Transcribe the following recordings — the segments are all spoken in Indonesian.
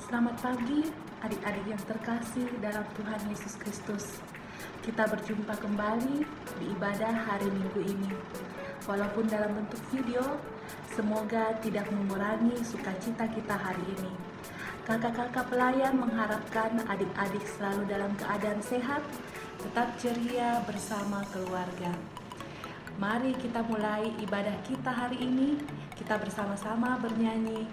Selamat pagi adik-adik yang terkasih dalam Tuhan Yesus Kristus. Kita berjumpa kembali di ibadah hari Minggu ini. Walaupun dalam bentuk video, semoga tidak mengurangi sukacita kita hari ini. Kakak-kakak pelayan mengharapkan adik-adik selalu dalam keadaan sehat, tetap ceria bersama keluarga. Mari kita mulai ibadah kita hari ini. Kita bersama-sama bernyanyi.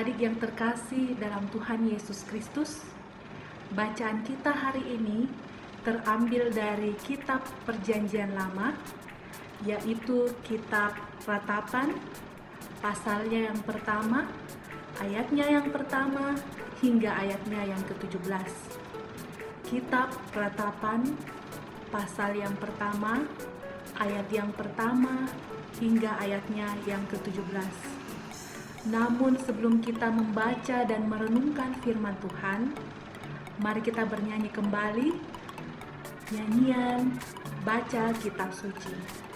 Adik yang terkasih dalam Tuhan Yesus Kristus, bacaan kita hari ini terambil dari kitab Perjanjian Lama, yaitu kitab Ratapan, pasalnya yang pertama, ayatnya yang pertama, hingga ayatnya yang ke-17. Kitab Ratapan, pasal yang pertama, ayat yang pertama, hingga ayatnya yang ke-17. Namun sebelum kita membaca dan merenungkan firman Tuhan, mari kita bernyanyi kembali nyanyian Baca Kitab Suci.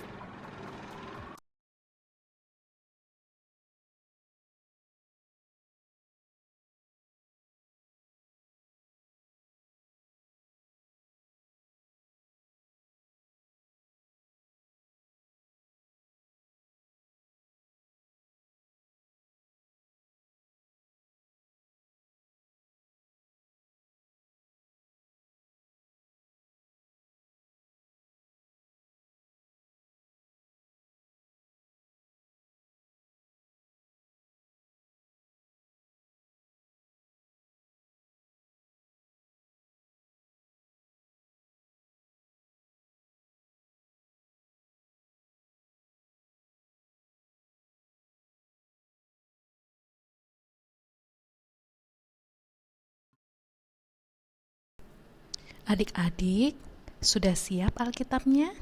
Adik-adik, sudah siap Alkitabnya?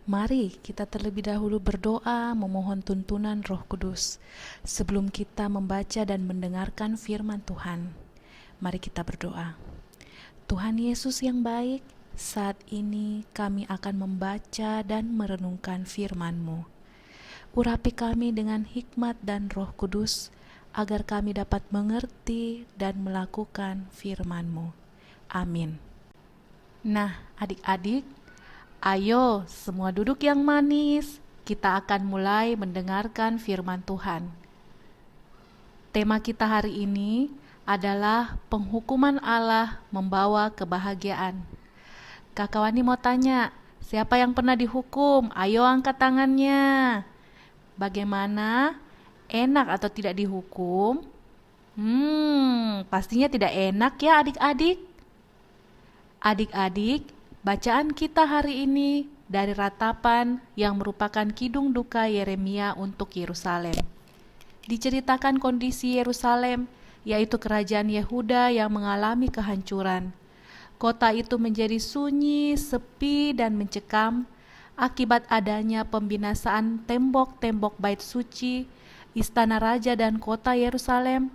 Mari kita terlebih dahulu berdoa memohon tuntunan Roh Kudus sebelum kita membaca dan mendengarkan firman Tuhan. Mari kita berdoa. Tuhan Yesus yang baik, saat ini kami akan membaca dan merenungkan firman-Mu. Urapi kami dengan hikmat dan Roh Kudus agar kami dapat mengerti dan melakukan firman-Mu. Amin. Nah, adik-adik, ayo semua duduk yang manis. Kita akan mulai mendengarkan firman Tuhan. Tema kita hari ini adalah penghukuman Allah membawa kebahagiaan. Kakak Wani mau tanya, siapa yang pernah dihukum? Ayo angkat tangannya. Bagaimana? Enak atau tidak dihukum? Pastinya tidak enak ya adik-adik. Adik-adik, bacaan kita hari ini dari Ratapan yang merupakan kidung duka Yeremia untuk Yerusalem. Diceritakan kondisi Yerusalem, yaitu kerajaan Yehuda yang mengalami kehancuran. Kota itu menjadi sunyi, sepi, dan mencekam akibat adanya pembinasaan tembok-tembok bait suci, istana raja dan kota Yerusalem.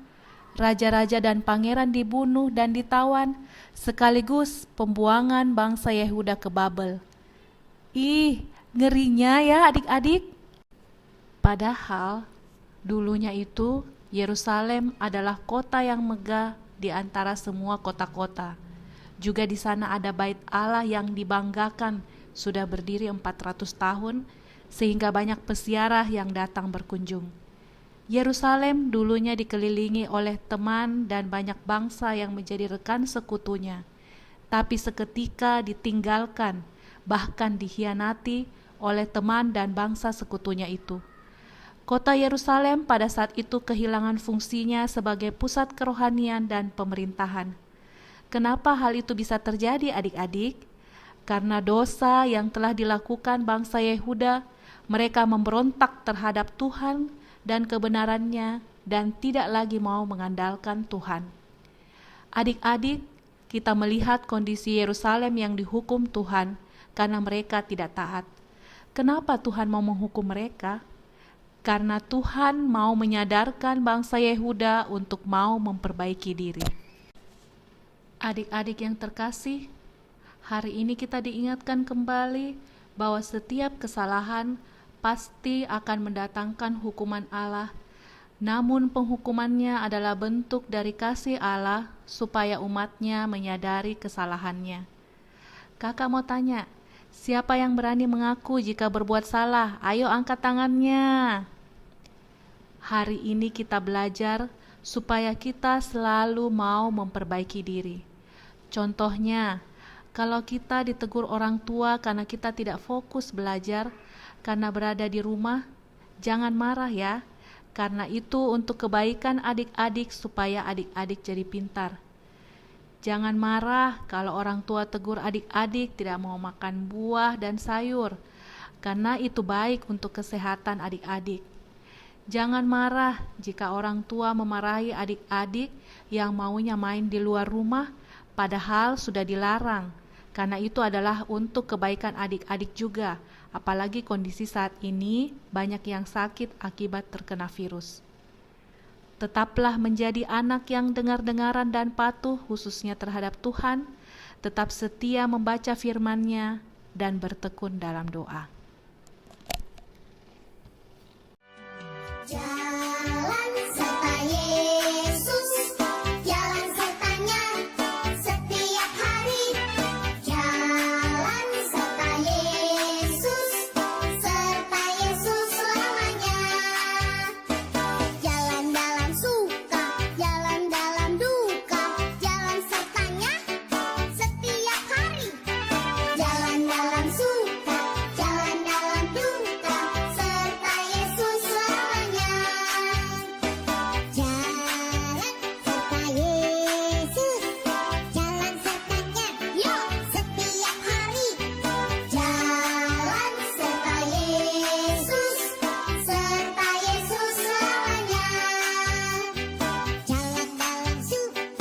Raja-raja dan pangeran dibunuh dan ditawan, sekaligus pembuangan bangsa Yehuda ke Babel. Ih, ngerinya ya adik-adik. Padahal dulunya itu Yerusalem adalah kota yang megah di antara semua kota-kota. Juga di sana ada bait Allah yang dibanggakan, sudah berdiri 400 tahun, sehingga banyak peziarah yang datang berkunjung. Yerusalem dulunya dikelilingi oleh teman dan banyak bangsa yang menjadi rekan sekutunya, tapi seketika ditinggalkan, bahkan dikhianati oleh teman dan bangsa sekutunya itu. Kota Yerusalem pada saat itu kehilangan fungsinya sebagai pusat kerohanian dan pemerintahan. Kenapa hal itu bisa terjadi, adik-adik? Karena dosa yang telah dilakukan bangsa Yehuda, mereka memberontak terhadap Tuhan dan kebenarannya dan tidak lagi mau mengandalkan Tuhan. Adik-adik, kita melihat kondisi Yerusalem yang dihukum Tuhan karena mereka tidak taat. Kenapa Tuhan mau menghukum mereka? Karena Tuhan mau menyadarkan bangsa Yehuda untuk mau memperbaiki diri. Adik-adik yang terkasih, hari ini kita diingatkan kembali bahwa setiap kesalahan pasti akan mendatangkan hukuman Allah. Namun penghukumannya adalah bentuk dari kasih Allah supaya umatnya menyadari kesalahannya. Kakak mau tanya, siapa yang berani mengaku jika berbuat salah? Ayo angkat tangannya. Hari ini kita belajar supaya kita selalu mau memperbaiki diri. Contohnya, kalau kita ditegur orang tua karena kita tidak fokus belajar, karena berada di rumah, jangan marah ya. Karena itu untuk kebaikan adik-adik supaya adik-adik jadi pintar. Jangan marah kalau orang tua tegur adik-adik tidak mau makan buah dan sayur, karena itu baik untuk kesehatan adik-adik. Jangan marah jika orang tua memarahi adik-adik yang maunya main di luar rumah, padahal sudah dilarang, karena itu adalah untuk kebaikan adik-adik juga, apalagi kondisi saat ini banyak yang sakit akibat terkena virus. Tetaplah menjadi anak yang dengar-dengaran dan patuh khususnya terhadap Tuhan, tetap setia membaca firman-Nya dan bertekun dalam doa. Jalan serta Yesus, jalan sertanya setiap hari. Jalan serta Yesus selamanya. Jalan dalam suka, jalan dalam duka, jalan sertanya setiap hari. Jalan dalam suka, jalan dalam duka, serta Yesus selamanya. Jalan serta Yesus, jalan sertanya, yuk setiap hari. Jalan serta Yesus selamanya. Jalan dalam suka,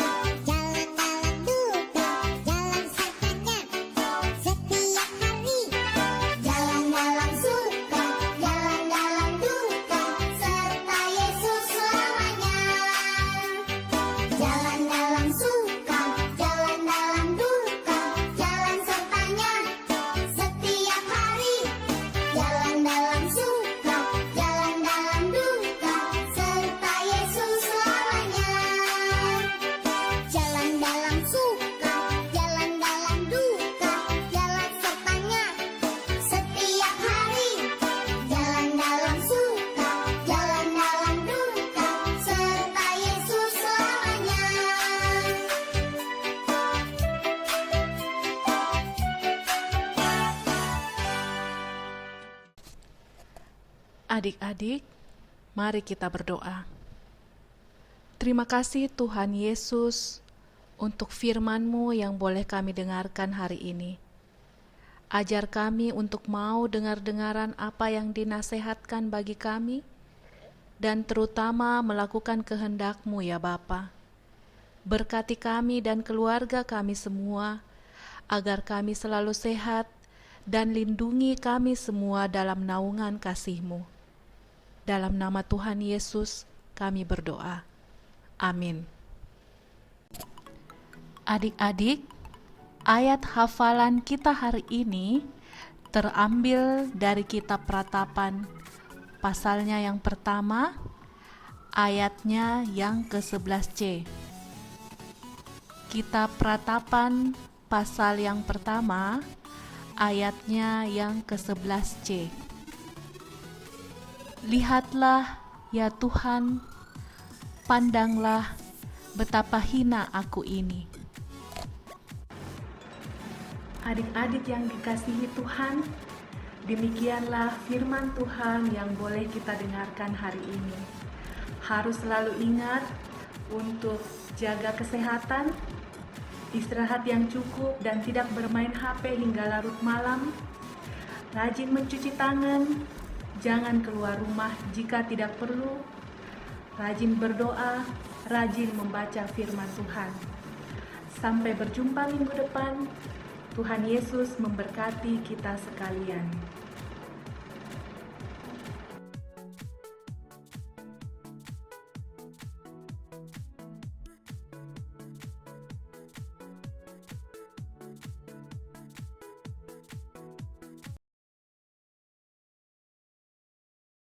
jalan dalam duka, jalan sertanya setiap hari. Jalan dalam suka, jalan dalam duka, serta Yesus selamanya. Jalan dalam suka, jalan dalam duka, jalan sertanya setiap hari. Jalan dalam suka, jalan dalam duka, serta Yesus selamanya. Jalan dalam suka, jalan dalam duka, jalan sertanya setiap hari. Jalan dalam suka, jalan dalam duka, serta Yesus selamanya. Adik-adik, mari kita berdoa. Terima kasih Tuhan Yesus untuk firman-Mu yang boleh kami dengarkan hari ini. Ajar kami untuk mau dengar-dengaran apa yang dinasehatkan bagi kami, dan terutama melakukan kehendak-Mu ya Bapa. Berkati kami dan keluarga kami semua, agar kami selalu sehat, dan lindungi kami semua dalam naungan kasih-Mu. Dalam nama Tuhan Yesus kami berdoa. Amin. Adik-adik, ayat hafalan kita hari ini terambil dari kitab Ratapan, pasalnya yang pertama, ayatnya yang ke-11c. Kitab Ratapan pasal yang pertama, ayatnya yang ke-11c. Lihatlah, ya Tuhan, pandanglah betapa hina aku ini. Adik-adik yang dikasihi Tuhan, demikianlah firman Tuhan yang boleh kita dengarkan hari ini. Harus selalu ingat untuk jaga kesehatan, istirahat yang cukup dan tidak bermain HP hingga larut malam, rajin mencuci tangan, jangan keluar rumah jika tidak perlu, rajin berdoa, rajin membaca firman Tuhan. Sampai berjumpa minggu depan. Tuhan Yesus memberkati kita sekalian.